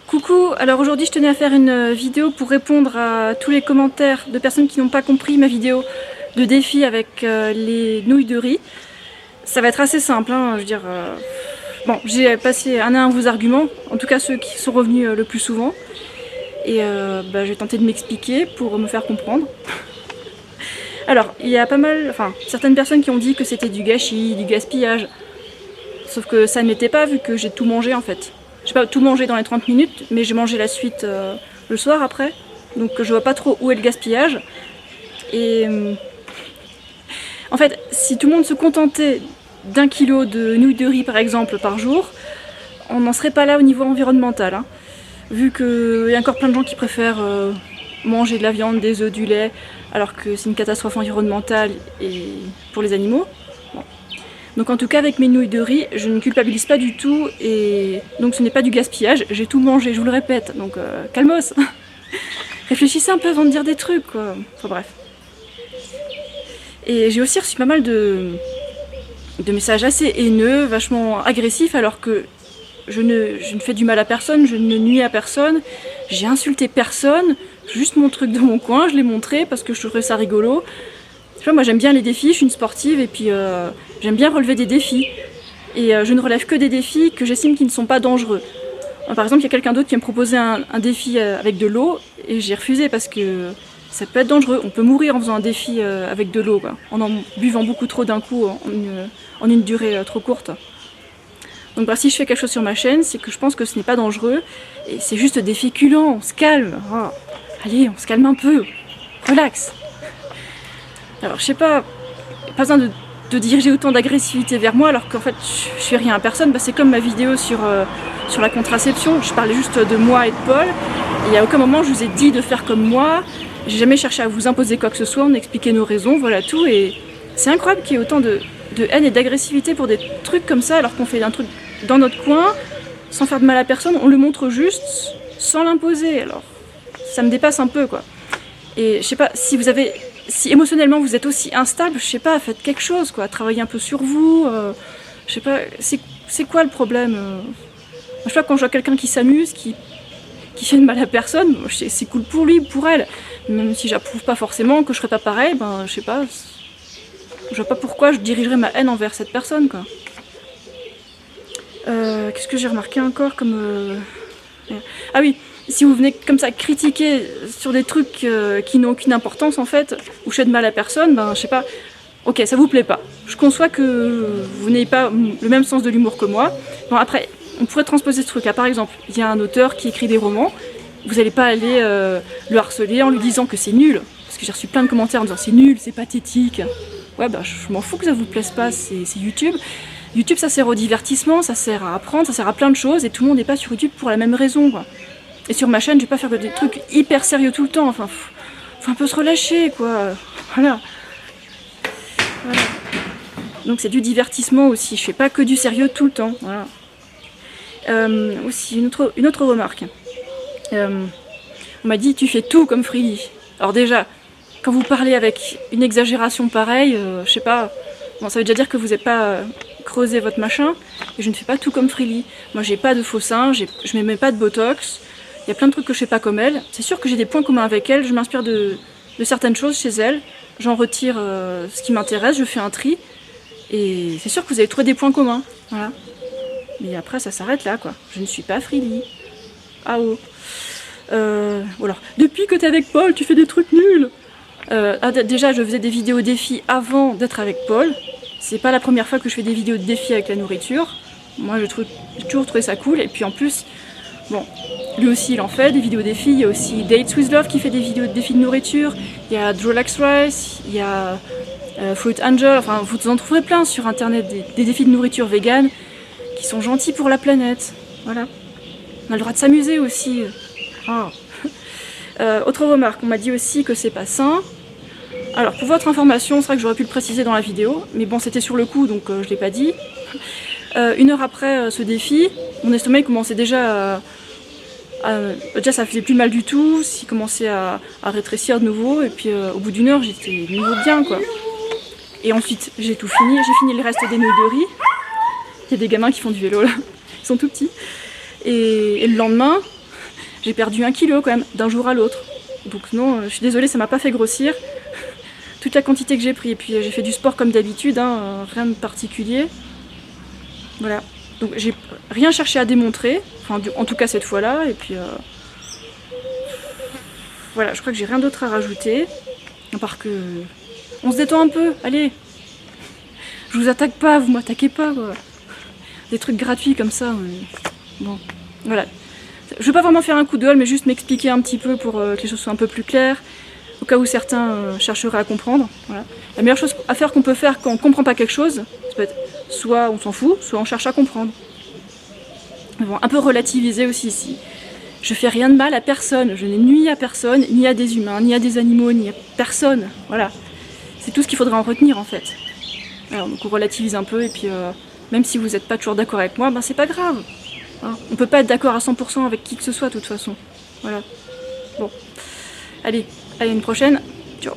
Coucou, alors aujourd'hui je tenais à faire une vidéo pour répondre à tous les commentaires de personnes qui n'ont pas compris ma vidéo de défi avec les nouilles de riz. Ça va être assez simple, hein, je veux dire... Bon, j'ai passé un à un vos arguments, en tout cas ceux qui sont revenus le plus souvent. Et je vais tenter de m'expliquer pour me faire comprendre. Alors, il y a pas mal... Enfin, certaines personnes qui ont dit que c'était du gâchis, du gaspillage. Sauf que ça ne l'était pas vu que j'ai tout mangé en fait. J'ai pas tout mangé dans les 30 minutes, mais j'ai mangé la suite le soir après. Donc je vois pas trop où est le gaspillage. Et en fait, si tout le monde se contentait d'1 kilo de nouilles de riz par exemple par jour, on n'en serait pas là au niveau environnemental. Hein. Vu qu'il y a encore plein de gens qui préfèrent manger de la viande, des œufs, du lait, alors que c'est une catastrophe environnementale et pour les animaux. Bon. Donc en tout cas avec mes nouilles de riz, je ne culpabilise pas du tout et donc ce n'est pas du gaspillage, j'ai tout mangé, je vous le répète, donc calmos. Réfléchissez un peu avant de dire des trucs quoi, enfin bref. Et j'ai aussi reçu pas mal de messages assez haineux, vachement agressifs alors que je ne fais du mal à personne, je ne nuis à personne, j'ai insulté personne, juste mon truc de mon coin, je l'ai montré parce que je trouvais ça rigolo. Je sais pas, moi j'aime bien les défis, je suis une sportive et puis j'aime bien relever des défis. Et je ne relève que des défis que j'estime qui ne sont pas dangereux. Par exemple, il y a quelqu'un d'autre qui me proposait un défi avec de l'eau et j'ai refusé parce que ça peut être dangereux. On peut mourir en faisant un défi avec de l'eau, en buvant beaucoup trop d'un coup en une durée trop courte. Donc bah, si je fais quelque chose sur ma chaîne, c'est que je pense que ce n'est pas dangereux et c'est juste des féculents, on se calme. Oh, allez, on se calme un peu, relax. Alors je sais pas besoin de diriger autant d'agressivité vers moi alors qu'en fait je fais rien à personne. Bah, c'est comme ma vidéo sur la contraception, je parlais juste de moi et de Paul. Et à aucun moment je vous ai dit de faire comme moi, j'ai jamais cherché à vous imposer quoi que ce soit, on expliquait nos raisons, voilà tout. Et c'est incroyable qu'il y ait autant de haine et d'agressivité pour des trucs comme ça alors qu'on fait un truc dans notre coin, sans faire de mal à personne, on le montre juste sans l'imposer. Alors ça me dépasse un peu quoi. Et je sais pas, si émotionnellement vous êtes aussi instable, je sais pas, faites quelque chose quoi, travaillez un peu sur vous, je sais pas, c'est quoi le problème je sais pas, quand je vois quelqu'un qui s'amuse, qui fait de mal à personne, c'est cool pour lui, pour elle, même si j'approuve pas forcément, que je ferais pas pareil, ben je sais pas, je vois pas pourquoi je dirigerais ma haine envers cette personne quoi. Qu'est-ce que j'ai remarqué encore comme... Ah oui, si vous venez comme ça critiquer sur des trucs qui n'ont aucune importance en fait, ou je fais de mal à personne, ben je sais pas, ok ça vous plaît pas. Je conçois que vous n'ayez pas le même sens de l'humour que moi. Bon après, on pourrait transposer ce truc là, par exemple, il y a un auteur qui écrit des romans, vous n'allez pas aller le harceler en lui disant que c'est nul, parce que j'ai reçu plein de commentaires en disant c'est nul, c'est pathétique. Ouais bah je m'en fous que ça vous plaise pas, c'est YouTube. YouTube ça sert au divertissement, ça sert à apprendre, ça sert à plein de choses et tout le monde n'est pas sur YouTube pour la même raison quoi. Et sur ma chaîne je vais pas faire des trucs hyper sérieux tout le temps, enfin faut un peu se relâcher quoi, voilà. Donc c'est du divertissement aussi, je fais pas que du sérieux tout le temps, voilà. Aussi une autre remarque, on m'a dit tu fais tout comme Freely. Alors déjà, quand vous parlez avec une exagération pareille, je sais pas, bon, ça veut déjà dire que vous n'avez pas creusé votre machin, et je ne fais pas tout comme Freely. Moi j'ai pas de faux seins, je ne mets pas de botox, il y a plein de trucs que je fais pas comme elle. C'est sûr que j'ai des points communs avec elle, je m'inspire de certaines choses chez elle, j'en retire ce qui m'intéresse, je fais un tri, et c'est sûr que vous avez trouvé des points communs, voilà. Mais après ça s'arrête là quoi, je ne suis pas Freely. Ah oh. Voilà. Depuis que t'es avec Paul, tu fais des trucs nuls. Déjà je faisais des vidéos défis avant d'être avec Paul. C'est pas la première fois que je fais des vidéos de défis avec la nourriture. Moi j'ai toujours trouvé ça cool. Et puis en plus, bon, lui aussi il en fait des vidéos défis. Il y a aussi Dates with Love qui fait des vidéos de défis de nourriture. Il y a Drolax Rice, il y a Fruit Angel. Enfin vous en trouverez plein sur internet des défis de nourriture vegan qui sont gentils pour la planète. Voilà. On a le droit de s'amuser aussi. Oh. Autre remarque, on m'a dit aussi que c'est pas sain. Alors pour votre information, c'est vrai que j'aurais pu le préciser dans la vidéo, mais bon c'était sur le coup donc je l'ai pas dit. 1 heure après ce défi, mon estomac commençait déjà déjà ça faisait plus mal du tout, il commençait à rétrécir de nouveau, et puis au bout d'1 heure j'étais de nouveau bien quoi. Et ensuite j'ai tout fini, j'ai fini le reste des nouilles de riz. Il y a des gamins qui font du vélo là, ils sont tout petits. Et le lendemain, J'ai perdu 1 kilo quand même, d'un jour à l'autre. Donc non, je suis désolée, ça m'a pas fait grossir. Toute la quantité que j'ai pris, et puis j'ai fait du sport comme d'habitude, hein, rien de particulier. Voilà. Donc j'ai rien cherché à démontrer, enfin en tout cas cette fois-là, et puis voilà, je crois que j'ai rien d'autre à rajouter, à part que on se détend un peu, allez. Je vous attaque pas, vous m'attaquez pas, quoi. Des trucs gratuits comme ça, bon, voilà. Je veux pas vraiment faire un coup de gueule, mais juste m'expliquer un petit peu pour que les choses soient un peu plus claires, au cas où certains chercheraient à comprendre. Voilà. La meilleure chose à faire qu'on peut faire quand on comprend pas quelque chose, ça peut être soit on s'en fout, soit on cherche à comprendre. Bon, un peu relativiser aussi ici. Je fais rien de mal à personne, je n'ai nui à personne, ni à des humains, ni à des animaux, ni à personne. Voilà. C'est tout ce qu'il faudra en retenir en fait. Alors, donc on relativise un peu et puis même si vous n'êtes pas toujours d'accord avec moi, ben c'est pas grave. Hein, on peut pas être d'accord à 100% avec qui que ce soit de toute façon. Voilà. Bon. Allez, à une prochaine. Ciao.